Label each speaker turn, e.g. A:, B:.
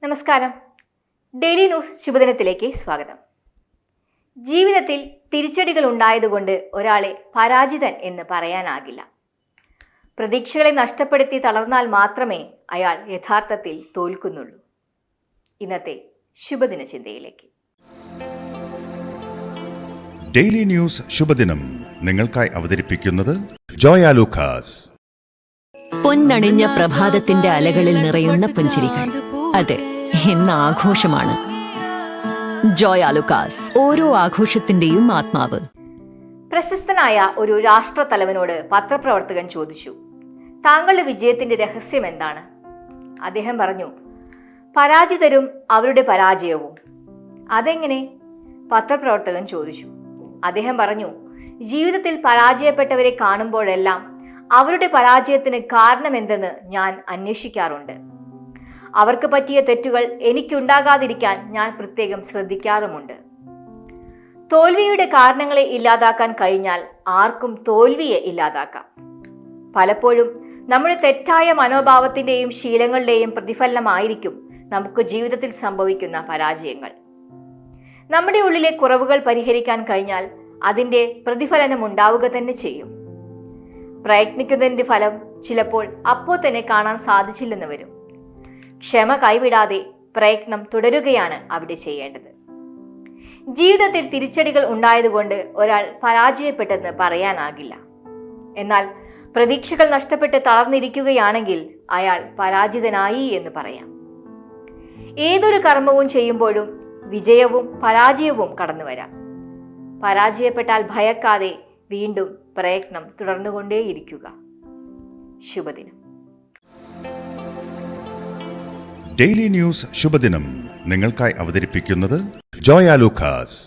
A: നമസ്കാരം. Daily news ശുഭദിനത്തിലേക്ക് സ്വാഗതം. ജീവിതത്തിൽ തിരിച്ചടികൾ ഉണ്ടായതുകൊണ്ട് ഒരാളെ പരാജിതൻ എന്ന് പറയാനാകില്ല. പ്രതീക്ഷകളെ നഷ്ടപ്പെടുത്തി തളർന്നാൽ മാത്രമേ അയാൾ യഥാർത്ഥത്തിൽ തോൽക്കുന്നുള്ളൂ. ഇന്നത്തെ ശുഭദിന ചിന്തയിലേക്ക്.
B: ഡെയിലി ന്യൂസ് ശുഭദിനം നിങ്ങൾക്കായി അവതരിപ്പിക്കുന്നത് ജോയ ലൂക്കാസ്.
C: പൊന്നണിഞ്ഞ പ്രഭാതത്തിന്റെ അലകളിൽ നിറയുന്ന പുഞ്ചിരികൾ, അതെ, ഇന്ന് ആഘോഷമാണ്. ജോയ ലൂക്കാസ്, ഓരോ ആഘോഷത്തിന്റെയും ആത്മാവ്.
A: പ്രശസ്തനായ ഒരു രാഷ്ട്രത്തലവനോട് പത്രപ്രവർത്തകൻ ചോദിച്ചു, താങ്കളുടെ വിജയത്തിന്റെ രഹസ്യം എന്താണ്? അദ്ദേഹം പറഞ്ഞു, പരാജിതരും അവരുടെ പരാജയവും. അതെങ്ങനെ? പത്രപ്രവർത്തകൻ ചോദിച്ചു. അദ്ദേഹം പറഞ്ഞു, ജീവിതത്തിൽ പരാജയപ്പെട്ടവരെ കാണുമ്പോഴെല്ലാം അവരുടെ പരാജയത്തിന് കാരണമെന്തെന്ന് ഞാൻ അന്വേഷിക്കാറുണ്ട്. അവർക്ക് പറ്റിയ തെറ്റുകൾ എനിക്കുണ്ടാകാതിരിക്കാൻ ഞാൻ പ്രത്യേകം ശ്രദ്ധിക്കാറുമുണ്ട്. തോൽവിയുടെ കാരണങ്ങളെ ഇല്ലാതാക്കാൻ കഴിഞ്ഞാൽ ആർക്കും തോൽവിയെ ഇല്ലാതാക്കാം. പലപ്പോഴും നമ്മുടെ തെറ്റായ മനോഭാവത്തിന്റെയും ശീലങ്ങളുടെയും പ്രതിഫലനമായിരിക്കും നമുക്ക് ജീവിതത്തിൽ സംഭവിക്കുന്ന പരാജയങ്ങൾ. നമ്മുടെ ഉള്ളിലെ കുറവുകൾ പരിഹരിക്കാൻ കഴിഞ്ഞാൽ അതിൻ്റെ പ്രതിഫലനം ഉണ്ടാവുക തന്നെ ചെയ്യും. പ്രയത്നിക്കുന്നതിൻ്റെ ഫലം ചിലപ്പോൾ അപ്പോൾ തന്നെ കാണാൻ സാധിച്ചില്ലെന്ന് വരും. ക്ഷമ കൈവിടാതെ പ്രയത്നം തുടരുകയാണ് അവിടെ ചെയ്യേണ്ടത്. ജീവിതത്തിൽ തിരിച്ചടികൾ ഉണ്ടായതുകൊണ്ട് ഒരാൾ പരാജയപ്പെട്ടെന്ന് പറയാനാകില്ല. എന്നാൽ പ്രതീക്ഷകൾ നഷ്ടപ്പെട്ട് തളർന്നിരിക്കുകയാണെങ്കിൽ അയാൾ പരാജിതനായി എന്ന് പറയാം. ഏതൊരു കർമ്മവും ചെയ്യുമ്പോഴും വിജയവും പരാജയവും കടന്നു വരാം. പരാജയപ്പെട്ടാൽ ഭയക്കാതെ വീണ്ടും പ്രയത്നം തുടർന്നുകൊണ്ടേയിരിക്കുക. ശുഭദിനം.
B: ഡെയിലി ന്യൂസ് ശുഭദിനം നിങ്ങൾക്കായി അവതരിപ്പിക്കുന്നത് ജോയ ലൂക്കാസ്.